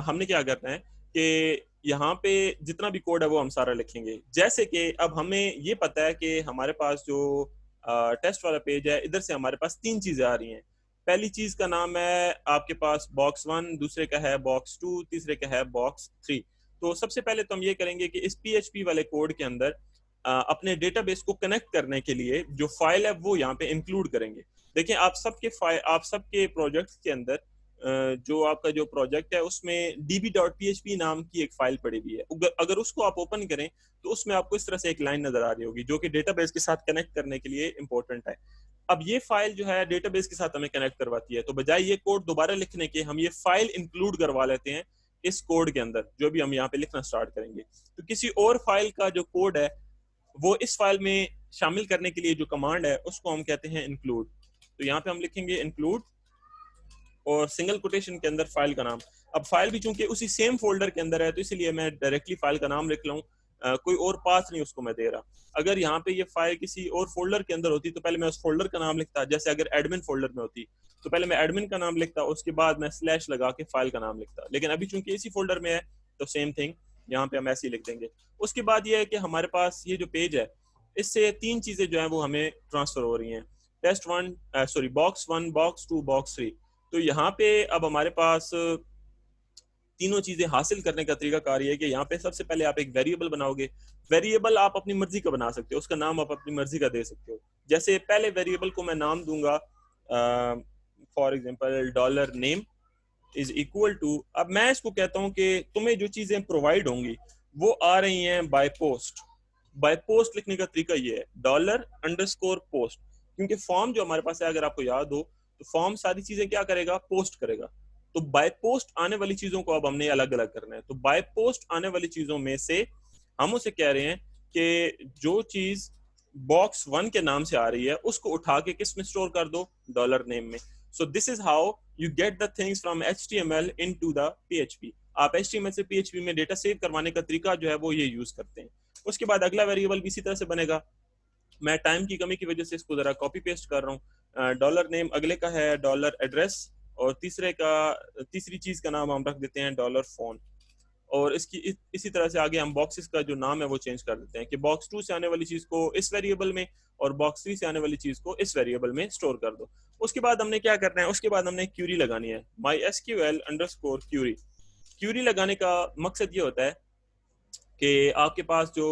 ہم نے کیا کرنا ہے کہ یہاں پہ جتنا بھی کوڈ ہے وہ ہم سارا لکھیں گے. جیسے کہ اب ہمیں یہ پتا ہے کہ ہمارے پاس جو ٹیسٹ والا پیج ہے ادھر سے ہمارے پاس تین چیزیں آ رہی ہیں. پہلی چیز کا نام ہے آپ کے پاس باکس 1, دوسرے کا ہے باکس 2, تیسرے کا ہے باکس 3. تو سب سے پہلے تو ہم یہ کریں گے کہ اس پی ایچ پی والے کوڈ کے اندر اپنے ڈیٹا بیس کو کنیکٹ کرنے کے لیے جو فائل ہے وہ یہاں پہ انکلوڈ کریں گے. دیکھیں آپ سب کے پروجیکٹس کے اندر جو آپ کا جو پروجیکٹ ہے اس میں db.php نام کی ایک فائل پڑی ہوئی ہے. اگر اس کو آپ اوپن کریں تو اس میں آپ کو اس طرح سے ایک لائن نظر آ رہی ہوگی جو کہ ڈیٹا بیس کے ساتھ کنیکٹ کرنے کے لیے امپورٹنٹ ہے. اب یہ فائل جو ہے ڈیٹا بیس کے ساتھ ہمیں کنیکٹ کرواتی ہے, تو بجائے یہ کوڈ دوبارہ لکھنے کے ہم یہ فائل انکلوڈ کروا لیتے ہیں اس کوڈ کے اندر جو بھی ہم یہاں پہ لکھنا سٹارٹ کریں گے. تو کسی اور فائل کا جو کوڈ ہے وہ اس فائل میں شامل کرنے کے لیے جو کمانڈ ہے اس کو ہم کہتے ہیں انکلوڈ. تو یہاں پہ ہم لکھیں گے انکلوڈ اور سنگل کوٹیشن کے اندر فائل کا نام. اب فائل بھی چونکہ اسی سیم فولڈر کے اندر ہے تو اس لیے میں ڈائریکٹلی فائل کا نام لکھ لوں, کوئی اور پاس نہیں اس کو میں دے رہا. اگر یہاں پہ یہ فائل کسی اور فولڈر کے اندر ہوتی تو پہلے میں اس فولڈر کا نام لکھتا, جیسے اگر ایڈمن فولڈر میں ہوتی تو پہلے میں ایڈمن کا نام لکھتا, اس کے بعد میں سلیش لگا کے فائل کا نام لکھتا. لیکن ابھی چونکہ اسی فولڈر میں ہے تو سیم تھنگ یہاں پہ ہم ایسے ہی لکھ دیں گے. اس کے بعد یہ ہے کہ ہمارے پاس یہ جو پیج ہے اس سے تین چیزیں جو ہیں وہ ہمیں ٹرانسفر ہو رہی ہیں, ٹیسٹ 1 باکس 1 باکس 2 باکس 3. تو یہاں پہ اب ہمارے پاس تینوں چیزیں حاصل کرنے کا طریقہ کار یہ ہے کہ یہاں پہ سب سے پہلے آپ ایک ویریبل بناؤ گے. ویریبل آپ اپنی مرضی کا بنا سکتے ہو, اس کا نام آپ اپنی مرضی کا دے سکتے ہو. جیسے پہلے ویریبل کو میں نام دوں گا for example $name is equal to, اب میں اس کو کہتا ہوں کہ تمہیں جو چیزیں پرووائڈ ہوں گی وہ آ رہی ہیں بائی پوسٹ. بائی پوسٹ لکھنے کا طریقہ یہ ہے $_post, کیونکہ فارم جو ہمارے پاس ہے اگر آپ کو یاد ہو تو فارم ساری چیزیں کیا کرے گا, پوسٹ کرے گا. تو بائی پوسٹ آنے والی چیزوں کو اب ہم نے الگ الگ کرنا ہے. تو بائی پوسٹ آنے والی چیزوں میں سے ہم اسے کہہ رہے ہیں کہ جو چیز باکس 1 کے نام سے آ رہی ہے اس کو اٹھا کے کس میں اسٹور کر دو, $name میں. So this is how you get the things from HTML into the PHP. آپ HTML سے PHP میں ڈیٹا سیو کروانے کا طریقہ جو ہے وہ یہ یوز کرتے ہیں. اس کے بعد اگلا ویریبل بھی اسی طرح سے بنے گا. میں ٹائم کی کمی کی وجہ سے اس کو ذرا کاپی پیسٹ کر رہا ہوں. $name اگلے کا ہے $address اور تیسری چیز کا نام ہم رکھ دیتے ہیں $phone. اور اس کی اسی طرح سے آگے ہم باکسز کا جو نام ہے وہ چینج کر دیتے ہیں کہ باکس 2 سے آنے والی چیز کو اس ویریبل میں اور باکس 3 سے آنے والی چیز کو اس ویریبل میں اسٹور کر دو. اس کے بعد ہم نے کیا کرنا ہے, اس کے بعد ہم نے کیوری لگانی ہے, MySQL_query. کیوری لگانے کا مقصد یہ ہوتا ہے کہ آپ کے پاس جو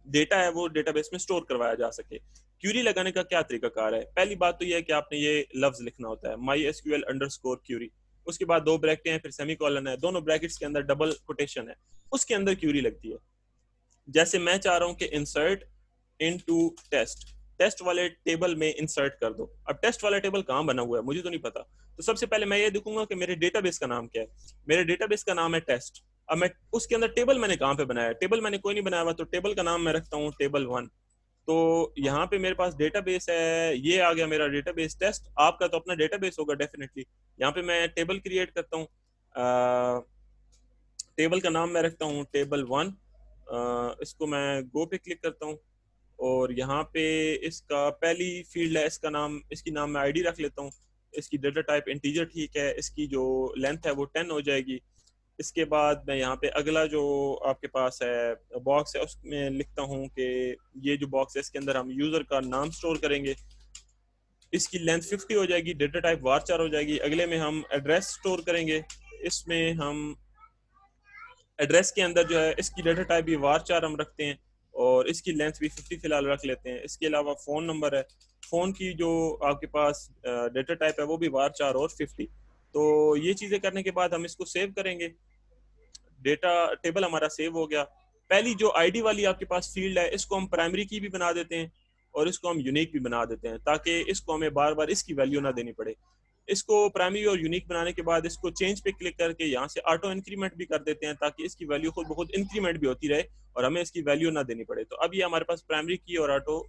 ڈیٹا ہے وہ ڈیٹا بیس میں اسٹور کروایا جا سکے. کیوری لگانے کا کیا طریقہ کار ہے, پہلی بات تو یہ ہے کہ آپ نے یہ لفظ لکھنا ہوتا ہے MySQL_query, اس کے بعد 2 بریکٹیں ہیں, پھر سیمی کولن ہے, دونوں بریکٹس کے اندر ڈبل کوٹیشن ہے, اس کے اندر کیوری لگتی ہے. جیسے میں چاہ رہا ہوں کہ انسرٹ انٹو ٹیسٹ والے ٹیبل میں انسرٹ کر دو. اب ٹیسٹ والا ٹیبل کہاں بنا ہوا ہے مجھے تو نہیں پتا, تو سب سے پہلے میں یہ دیکھوں گا کہ میرے ڈیٹا بیس کا نام کیا ہے. میرے ڈیٹا بیس کا نام ہے ٹیسٹ. اب میں اس کے اندر ٹیبل میں نے کہاں پہ بنایا ہے, ٹیبل میں نے کوئی نہیں بنایا ہوا, تو ٹیبل کا نام میں رکھتا ہوں table 1. تو یہاں پہ میرے پاس ڈیٹا بیس ہے, یہ آ گیا میرا ڈیٹا بیس ٹیسٹ. آپ کا تو اپنا ڈیٹا بیس ہوگا ڈیفینیٹلی. یہاں پہ میں ٹیبل کریٹ کرتا ہوں, ٹیبل کا نام میں رکھتا ہوں table 1. اس کو میں گو پہ کلک کرتا ہوں اور یہاں پہ اس کا پہلی فیلڈ ہے, اس کی نام میں ID رکھ لیتا ہوں. اس کی ڈیٹا ٹائپ انٹیجر ٹھیک ہے, اس کی جو لینتھ ہے وہ 10 ہو جائے گی. اس کے بعد میں یہاں پہ اگلا جو آپ کے پاس ہے باکس ہے اس میں لکھتا ہوں کہ یہ جو باکس ہے اس کے اندر ہم یوزر کا نام سٹور کریں گے. اس کی لینتھ 50 ہو جائے گی, ڈیٹا ٹائپ varchar ہو جائے گی. اگلے میں ہم ایڈریس سٹور کریں گے, اس میں ہم ایڈریس کے اندر جو ہے اس کی ڈیٹا ٹائپ بھی varchar ہم رکھتے ہیں اور اس کی لینتھ بھی 50 فی الحال رکھ لیتے ہیں. اس کے علاوہ فون نمبر ہے, فون کی جو آپ کے پاس ڈیٹا ٹائپ ہے وہ بھی varchar اور 50. تو یہ چیزیں کرنے کے بعد ہم اس کو سیو کریں گے. ڈیٹا ٹیبل ہمارا سیو ہو گیا. پہلی جو ID والی آپ کے پاس فیلڈ ہے اس کو ہم پرائمری کی بھی بنا دیتے ہیں اور اس کو ہم یونیک بھی بنا دیتے ہیں تاکہ اس کو ہمیں بار بار اس کی ویلیو نہ دینی پڑے. اس کو پرائمری اور یونیک بنانے کے بعد اس کو چینج پہ کلک کر کے یہاں سے آٹو انکریمنٹ بھی کر دیتے ہیں تاکہ اس کی ویلیو خود بخود انکریمنٹ بھی ہوتی رہے اور ہمیں اس کی ویلیو نہ دینی پڑے. تو اب یہ ہمارے پاس پرائمری کی اور آٹو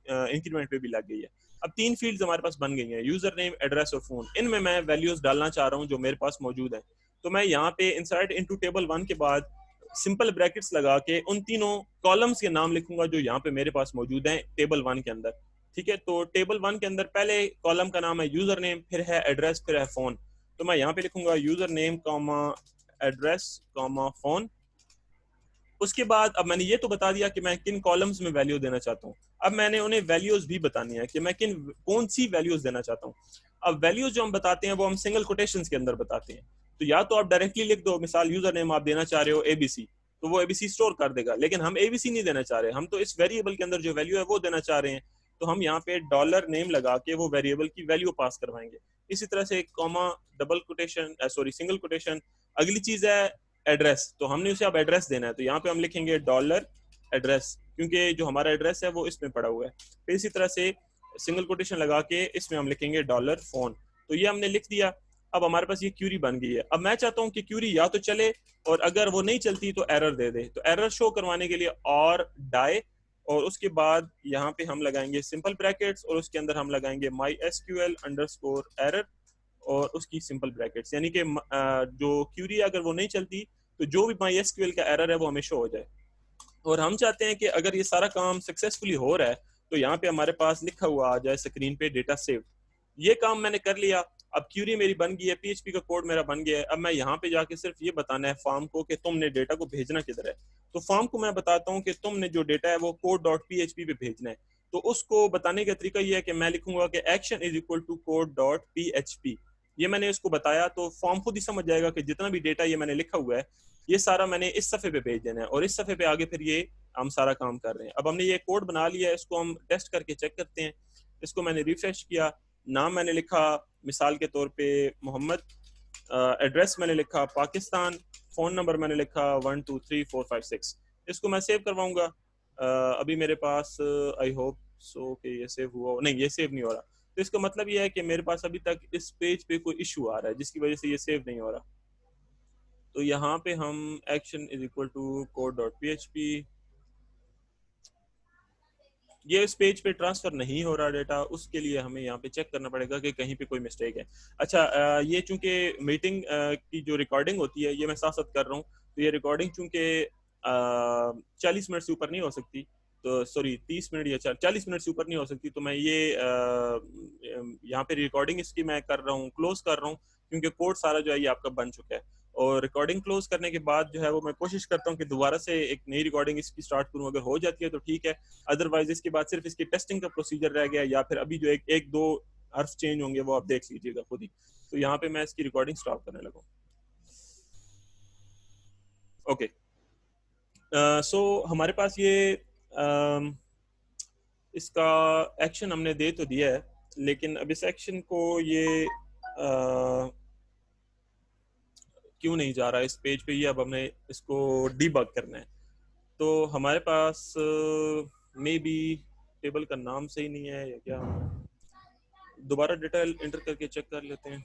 انکریمنٹ پہ بھی لگ گئی ہے. اب 3 فیلڈز ہمارے پاس بن گئی ہیں, یوزر نیم, ایڈریس اور فون. ان میں ویلیوز ڈالنا چاہ رہا ہوں جو میرے پاس موجود ہیں. تو میں یہاں پہ انسرٹ انٹو ٹیبل 1 کے بعد سمپل بریکٹس لگا کے ان تینوں کالمز کے نام لکھوں گا جو یہاں پہ میرے پاس موجود ہیں ٹیبل 1 کے اندر. ٹھیک ہے, تو ٹیبل 1 کے اندر پہلے کالم کا نام ہے یوزر نیم, پھر ہے ایڈریس, پھر ہے فون. تو میں یہاں پہ لکھوں گا یوزر نیم ایڈریس فون. اس کے بعد اب میں نے یہ تو بتا دیا کہ میں کن کالمز میں ویلیو دینا چاہتا ہوں. اب میں نے انہیں ویلیوز بھی بتانی ہے کہ میں کون سی ویلیوز دینا چاہتا ہوں. اب ویلیوز جو ہم بتاتے ہیں وہ ہم سنگل کوٹیشنز کے اندر بتاتے ہیں. تو یا تو آپ ڈائریکٹلی لکھ دو, مثال یوزر نیم آپ دینا چاہ رہے ہو ABC, تو وہ ABC اسٹور کر دے گا. لیکن ہم ABC نہیں دینا چاہ رہے, ہم تو اس ویریبل کے اندر جو ویلیو ہے وہ دینا چاہ رہے ہیں. تو ہم یہاں پہ $name لگا کے وہ ویریبل کی ویلیو پاس کروائیں گے. اسی طرح سے Cama, double quotation, sorry single quotation. اگلی چیز ہے ایڈریس, تو ہم نے اسے اب ایڈریس دینا ہے, تو یہاں پہ ہم لکھیں گے ڈالر ایڈریس, کیونکہ جو ہمارا ایڈریس ہے وہ اس میں پڑا ہوا ہے. پھر اسی طرح سے سنگل کوٹیشن لگا کے اس میں ہم لکھیں گے ڈالر فون. تو یہ ہم نے لکھ دیا. اب ہمارے پاس یہ کیوری بن گئی ہے. اب میں چاہتا ہوں کہ کیوری یا تو چلے, اور اگر وہ نہیں چلتی تو ایرر دے دے. تو ایرر شو کروانے کے لیے اور ڈائی, اور اس کے بعد یہاں پہ ہم لگائیں گے سمپل بریکٹس, اور اس کے اندر ہم لگائیں گے my S Q L underscore error, اور اس کی سمپل بریکٹس, یعنی کہ جو کیوری اگر وہ نہیں چلتی تو جو بھی مائی ایس کیو ایل کا ایرر ہے وہ ہمیں شو ہو جائے. اور ہم چاہتے ہیں کہ اگر یہ سارا کام سکسیسفلی ہو رہا ہے تو یہاں پہ ہمارے پاس لکھا ہوا آ جائے اسکرین پہ ڈیٹا سیوڈ. یہ کام میں نے کر لیا. اب کیوری میری بن گئی ہے, پی ایچ پی کا کوڈ میرا بن گیا ہے. اب میں یہاں پہ جا کے صرف یہ بتانا ہے فارم کو کہ تم نے ڈیٹا کو بھیجنا کدھر ہے. تو فارم کو میں بتاتا ہوں کہ تم نے جو ڈیٹا ہے وہ code dot P H P پہ بھیجنا ہے. تو اس کو بتانے کا طریقہ یہ ہے کہ میں لکھوں گا کہ action is equal to code dot P H P. یہ میں نے اس کو بتایا تو فارم خود ہی سمجھ جائے گا کہ جتنا بھی ڈیٹا یہ میں نے لکھا ہوا ہے یہ سارا میں نے اس صفحے پہ بھیج دینا ہے, اور اس صفحے پہ آگے پھر یہ ہم سارا کام کر رہے ہیں. اب ہم نے یہ کوڈ بنا لیا ہے, اس کو ہم ٹیسٹ کر کے چیک کرتے ہیں. اس کو میں نے ریفریش کیا, نام میں نے لکھا مثال کے طور پہ محمد, ایڈریس میں نے لکھا پاکستان, فون نمبر میں نے لکھا 123456. اس کو میں سیو کرواؤں گا. ابھی میرے پاس آئی ہوپ سو کہ یہ سیو ہوا, نہیں یہ سیو نہیں ہو رہا. تو اس کا مطلب یہ ہے کہ میرے پاس ابھی تک اس پیج پہ کوئی ایشو آ رہا ہے جس کی وجہ سے یہ سیو نہیں ہو رہا. تو یہاں پہ ہم action is equal to code dot P H P, یہ اس پیج پہ ٹرانسفر نہیں ہو رہا ڈیٹا, اس کے لیے ہمیں یہاں پہ چیک کرنا پڑے گا کہ کہیں پہ کوئی مسٹیک ہے. اچھا یہ چونکہ میٹنگ کی جو ریکارڈنگ ہوتی ہے یہ میں ساتھ ساتھ کر رہا ہوں, تو یہ ریکارڈنگ چونکہ 40 منٹ سے اوپر نہیں ہو سکتی, تو سوری 30 منٹ یا 40 منٹ سے اوپر نہیں ہو سکتی, تو میں یہ یہاں پہ ریکارڈنگ اس کی میں کر رہا ہوں, کلوز کر رہا ہوں, کیونکہ کوڈ سارا جو ہے یہ آپ کا بن چکا ہے. اور ریکارڈنگ کلوز کرنے کے بعد جو ہے وہ میں کوشش کرتا ہوں کہ دوبارہ سے ایک نئی ریکارڈنگ اس کی سٹارٹ کروں. اگر ہو جاتی ہے تو ٹھیک ہے, ادروائز اس کے بعد صرف اس کی ٹیسٹنگ کا پروسیجر رہ گیا, یا پھر ابھی جو ایک دو حرف چینج ہوں گے وہ آپ دیکھ لیجیے گا خود ہی. تو یہاں پہ میں اس کی ریکارڈنگ سٹاپ کرنے لگا. اوکے, سو ہمارے پاس یہ اس کا ایکشن ہم نے دے تو دیا ہے, لیکن اب اس ایکشن کو یہ کیوں نہیں جا رہا ہے اس پیج پہ, یہ اب ہم نے اس کو ڈی بگ کرنا ہے. تو ہمارے پاس مے بی ٹیبل کا نام صحیح نہیں ہے یا کیا, دوبارہ ڈیٹا انٹر کر کے چیک کر لیتے ہیں.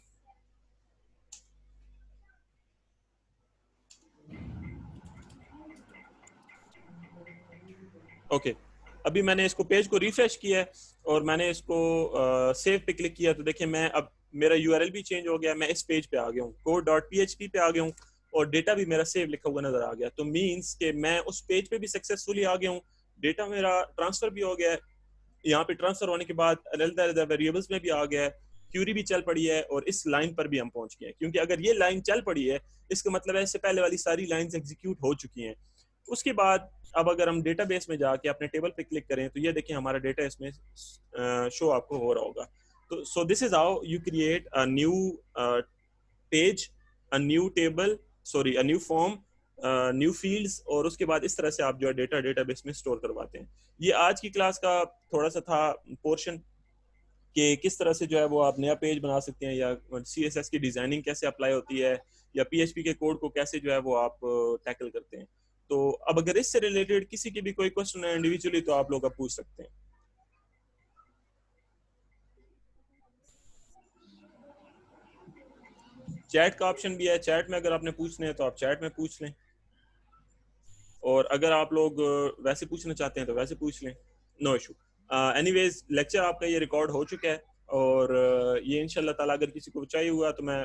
اوکے, ابھی میں نے اس کو پیج کو ریفریش کیا ہے اور میں نے اس کو سیو پہ کلک کیا, تو دیکھیں میں اب میرا یو آر ایل بھی چینج ہو گیا, میں اس پیج پہ آ گیا ہوں, code dot P H P پہ آ گیا ہوں, اور ڈیٹا بھی میرا سیو لکھا ہوا نظر آ گیا. تو مینس کہ میں اس پیج پہ بھی سکسیسفلی آ گیا ہوں, ڈیٹا میرا ٹرانسفر بھی ہو گیا ہے, یہاں پہ ٹرانسفر ہونے کے بعد علیحدہ ویریبلس میں بھی آ گیا ہے, کیوری بھی چل پڑی ہے, اور اس لائن پر بھی ہم پہنچ گئے ہیں. کیونکہ اگر یہ لائن چل پڑی ہے اس کا مطلب ہے اس سے پہلے والی ساری لائنز ایگزیکیوٹ ہو چکی ہیں. اس کے بعد اب اگر ہم ڈیٹا بیس میں جا کے اپنے ٹیبل پہ کلک کریں تو یہ دیکھیں ہمارا ڈیٹا اس میں شو آپ کو ہو رہا ہوگا. تو so this is how you create a new page, a new table, sorry a new form, new fields, اور اس کے بعد اس طرح سے آپ جو ہے ڈیٹا بیس میں اسٹور کرواتے ہیں. یہ آج کی کلاس کا تھوڑا سا تھا پورشن کہ کس طرح سے جو ہے وہ آپ نیا پیج بنا سکتے ہیں, یا سی ایس ایس کی ڈیزائننگ کیسے اپلائی ہوتی ہے, یا پی ایچ پی کے کوڈ کو کیسے جو ہے وہ آپ ٹیکل کرتے ہیں. تو اب اگر اس سے ریلیٹڈ کسی کی بھی کوئی کوشچن ہے انڈیویجولی تو آپ لوگ اب پوچھ سکتے ہیں. چیٹ کا آپشن بھی ہے, چیٹ میں اگر آپ نے پوچھنے ہیں تو آپ چیٹ میں پوچھ لیں, اور اگر آپ لوگ ویسے پوچھنا چاہتے ہیں تو ویسے پوچھ لیں, نو ایشو. اینی ویز لیکچر آپ کا یہ ریکارڈ ہو چکا ہے, اور یہ انشاءاللہ تعالیٰ اگر کسی کو چاہیے ہوا تو میں